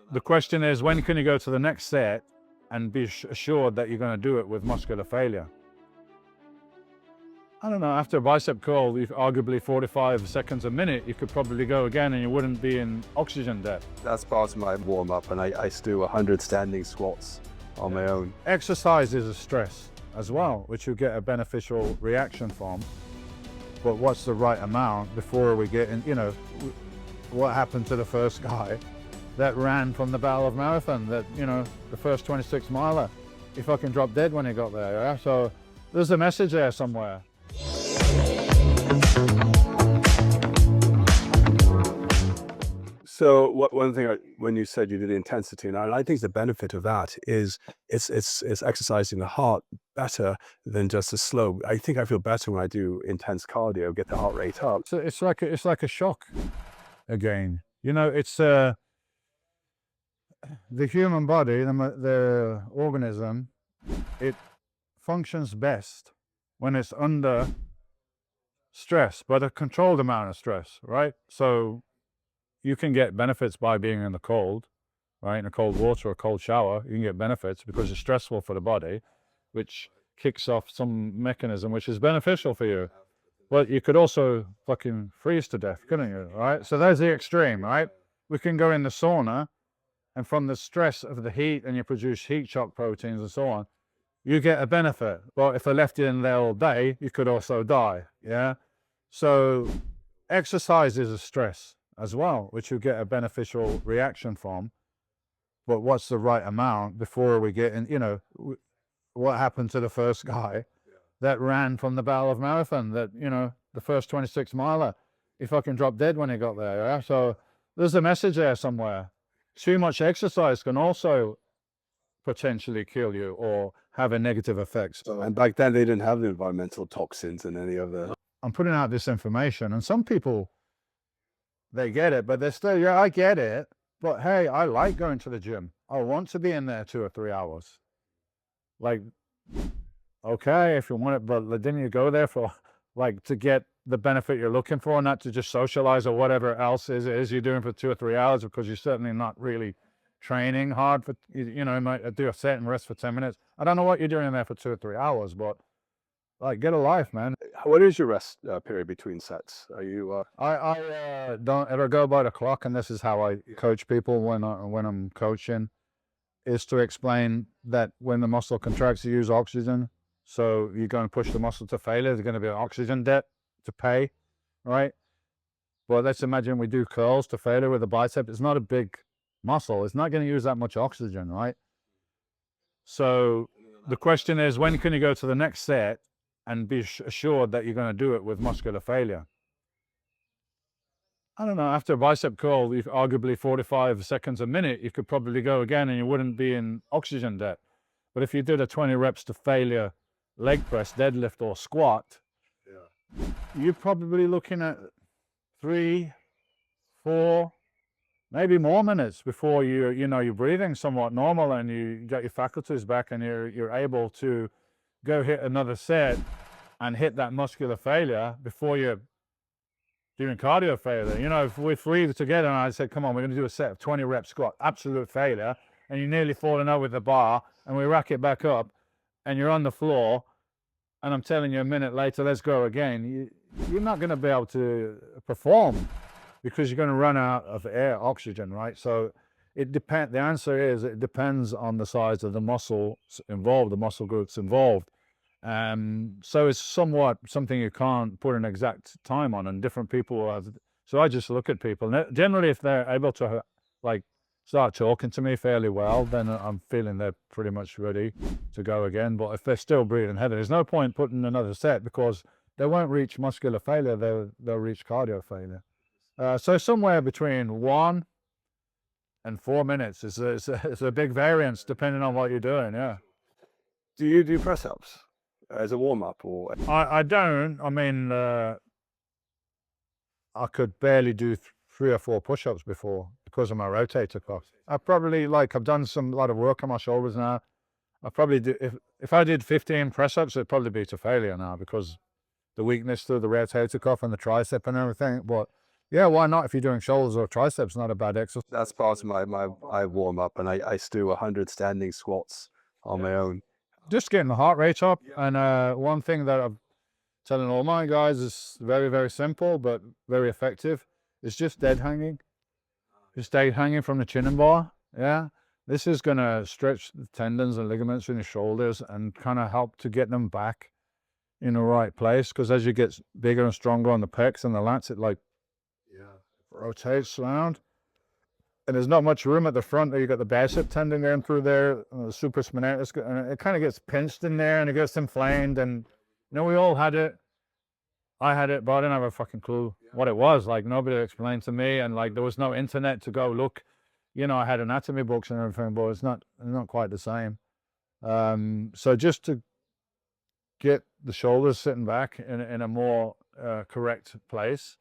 The question is, when can you go to the next set and be assured that you're going to do it with muscular failure? I don't know, after a bicep curl, arguably 45 seconds a minute, you could probably go again and you wouldn't be in oxygen debt. That's part of my warm-up, and I used to do 100 standing squats on my own. Exercise is a stress as well, which you get a beneficial reaction from. But what's the right amount before we get in, what happened to the first guy that ran from the Battle of Marathon, that, the first 26 miler? He fucking dropped dead when he got there, yeah? So there's a message there somewhere. So one thing, when you said you did intensity, and I think the benefit of that is it's exercising the heart better than just the slow. I think I feel better when I do intense cardio, get the heart rate up. So it's like a shock again. It's the human body, the organism, it functions best when it's under stress, but a controlled amount of stress, right? So you can get benefits by being in the cold, right? In a cold water or cold shower, you can get benefits because it's stressful for the body, which kicks off some mechanism which is beneficial for you. But you could also fucking freeze to death, couldn't you, right? So there's the extreme, right? We can go in the sauna, and from the stress of the heat, and you produce heat shock proteins and so on, you get a benefit. But if I left you in there all day, you could also die, yeah? So exercise is a stress as well, which you get a beneficial reaction from. But what's the right amount before we get in, what happened to the first guy that ran from the Battle of Marathon, that, the first 26 miler? He fucking dropped dead when he got there, yeah? So there's a message there somewhere. Too much exercise can also potentially kill you or have a negative effect. And back then they didn't have the environmental toxins and any of the... I'm putting out this information, and some people, they get it, but they're still, yeah, I get it, but hey, I like going to the gym. I want to be in there 2 or 3 hours. Like, okay, if you want it, but didn't you go there for, to get the benefit you're looking for, not to just socialize or whatever else it is you're doing for 2 or 3 hours, because you're certainly not really training hard for, you might do a set and rest for 10 minutes. I don't know what you're doing in there for 2 or 3 hours, but get a life, man. What is your rest period between sets? Are you... I don't ever go by the clock, and this is how I coach people when I'm coaching, is to explain that when the muscle contracts, you use oxygen. So you're going to push the muscle to failure. There's going to be an oxygen debt to pay, right? Well, let's imagine we do curls to failure with a bicep. It's not a big muscle. It's not going to use that much oxygen, right? So the question is, when can you go to the next set and be assured that you're going to do it with muscular failure? I don't know, after a bicep curl, arguably 45 seconds a minute, you could probably go again and you wouldn't be in oxygen debt. But if you did a 20 reps to failure leg press, deadlift, or squat, you're probably looking at 3, 4, maybe more minutes before you're breathing somewhat normal and you get your faculties back and you're able to go hit another set and hit that muscular failure before you're doing cardio failure. If we're three together and I said, come on, we're going to do a set of 20 rep squat, absolute failure, and you're nearly falling out with the bar, and we rack it back up, and you're on the floor, and I'm telling you a minute later, let's go again, you're not going to be able to perform because you're going to run out of air, oxygen, right? So the answer is, it depends on the size of the muscles involved, the muscle groups involved. So it's somewhat something you can't put an exact time on, and different people have. So I just look at people, and generally if they're able to start talking to me fairly well, then I'm feeling they're pretty much ready to go again. But if they're still breathing heavy, there's no point putting another set, because they won't reach muscular failure, they'll reach cardio failure. So somewhere between 1 and 4 minutes is a big variance depending on what you're doing, yeah. Do you do press-ups as a warm-up, or? I don't. I mean, I could barely do 3 or 4 push-ups before because of my rotator cuff. I probably, I've done a lot of work on my shoulders now. I probably do, if I did 15 press-ups, it'd probably be to failure now, because the weakness through the rotator cuff and the tricep and everything. But Yeah, why not? If you're doing shoulders or triceps, not a bad exercise. That's part of I warm up, and I do 100 standing squats on my own. Just getting the heart rate up. And one thing that I'm telling all my guys is very, very simple, but very effective. It's just dead hanging. Just dead hanging from the chin and bar. Yeah. This is going to stretch the tendons and ligaments in your shoulders and kind of help to get them back in the right place. Because as you get bigger and stronger on the pecs and the lats, it like rotates around. And there's not much room at the front. There you got the bicep tendon going through there, the supraspinatus, and it kind of gets pinched in there and it gets inflamed. And we all had it. I had it, but I didn't have a fucking clue what it was. Like, nobody explained to me, and like there was no internet to go look. I had anatomy books and everything, but it's not quite the same. So just to get the shoulders sitting back in a more correct place,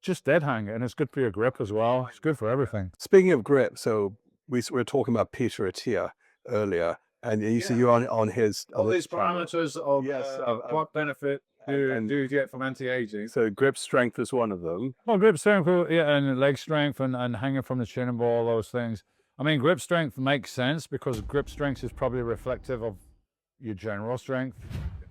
just dead hang, and it's good for your grip as well. It's good for everything. Speaking of grip, so we were talking about Peter Attia earlier, and you see you're on his all these parameters of what benefit do you get from anti-aging. So grip strength is one of them. Well, grip strength, yeah, and leg strength and hanging from the chin and ball, all those things. I mean, grip strength makes sense because grip strength is probably reflective of your general strength.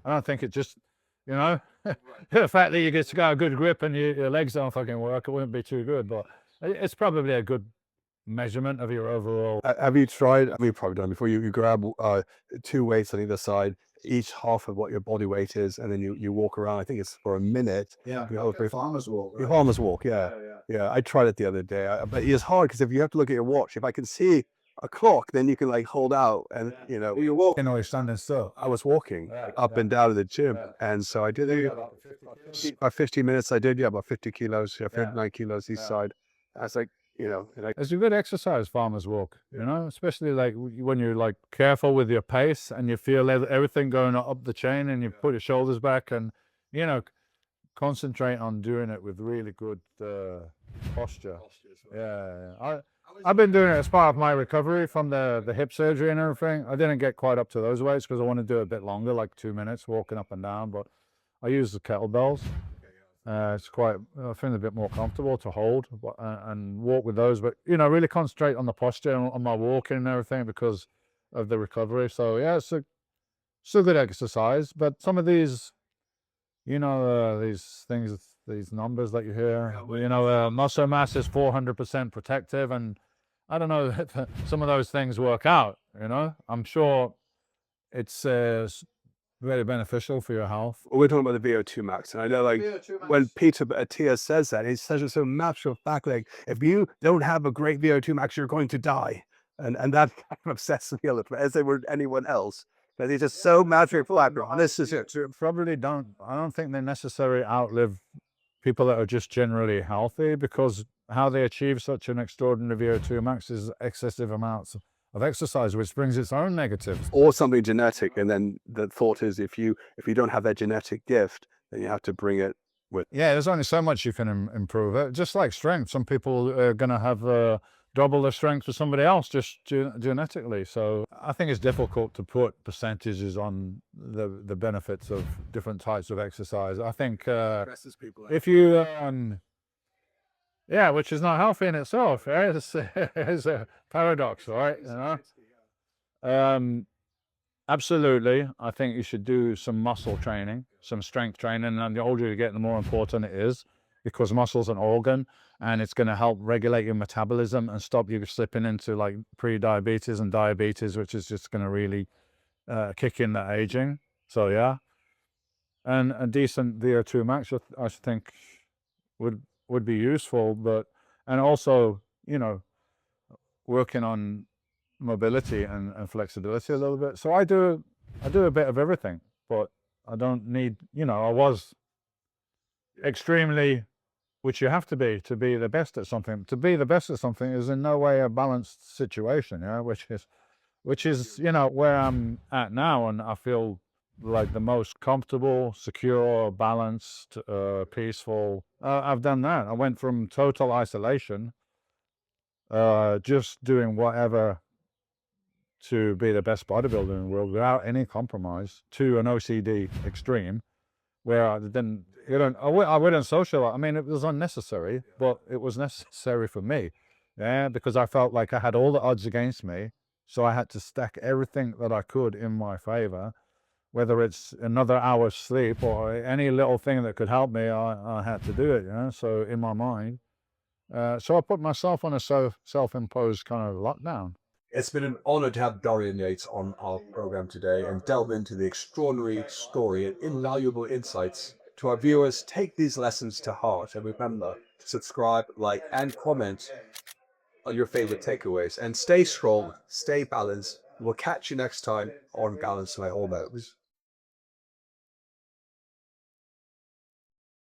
I don't think it just, the fact that you get to got a good grip and your legs don't fucking work, it wouldn't be too good, but it's probably a good measurement of your overall. Have you tried, you've probably done before, you grab 2 weights on either side, each half of what your body weight is, and then you walk around, I think it's for a minute. Yeah, farmer's walk. Right? Farmer's walk, yeah. I tried it the other day, but it's hard because if you have to look at your watch, if I can see a clock, then you can like hold out and you're walking or you're standing still. I was walking up and down to the gym, and so I did about 50 minutes. I did about 50 kilos, 59 kilos each side. I was like, it's a good exercise, farmer's walk, especially like when you're like careful with your pace and you feel everything going up the chain and you put your shoulders back and concentrate on doing it with really good posture. I've been doing it as part of my recovery from the hip surgery and everything. I didn't get quite up to those weights because I want to do it a bit longer, like 2 minutes walking up and down, but I use the kettlebells. It's quite, I find it a bit more comfortable to hold and walk with those, but really concentrate on the posture and on my walking and everything because of the recovery. So yeah, it's a good exercise. But some of these, these things, these numbers that you hear, muscle mass is 400% protective, and I don't know if some of those things work out. I'm sure it's very beneficial for your health. We're talking about the VO2 max, and I know when Peter Attia says that, he's such a matter of fact, like if you don't have a great VO2 max, you're going to die, and that kind of upsets me a little bit, as they were anyone else. But he's just so matter of fact. This is it. Probably don't. I don't think they necessarily outlive people that are just generally healthy, because how they achieve such an extraordinary VO2 max is excessive amounts of exercise, which brings its own negatives. Or something genetic, and then the thought is if you don't have that genetic gift, then you have to bring it with. Yeah, there's only so much you can improve it. Just like strength, some people are going to have double the strength for somebody else just genetically. So I think it's difficult to put percentages on the benefits of different types of exercise. I think if you yeah, which is not healthy in itself. It's a paradox, right? Absolutely. I think you should do some muscle training, some strength training, and the older you get, the more important it is, because muscle's an organ, and it's going to help regulate your metabolism and stop you slipping into like pre-diabetes and diabetes, which is just going to really kick in the aging. So yeah, and a decent VO2 max, I think, would be useful, and also working on mobility and flexibility a little bit. So I do a bit of everything, but I don't need, I was extremely, which you have to be the best at something. To be the best at something is in no way a balanced situation, which is where I'm at now, and I feel like the most comfortable, secure, balanced, peaceful. I've done that. I went from total isolation, just doing whatever to be the best bodybuilder in the world without any compromise, to an OCD extreme, where I didn't, I wouldn't socialize. I mean, it was unnecessary, but it was necessary for me. Yeah, because I felt like I had all the odds against me. So I had to stack everything that I could in my favor, whether it's another hour's sleep or any little thing that could help me, I had to do it. So in my mind, so I put myself on a self-imposed kind of lockdown. It's been an honor to have Dorian Yates on our program today and delve into the extraordinary story and invaluable insights. To our viewers, take these lessons to heart and remember to subscribe, like, and comment on your favorite takeaways. And stay strong, stay balanced. We'll catch you next time on Balance My Hormones.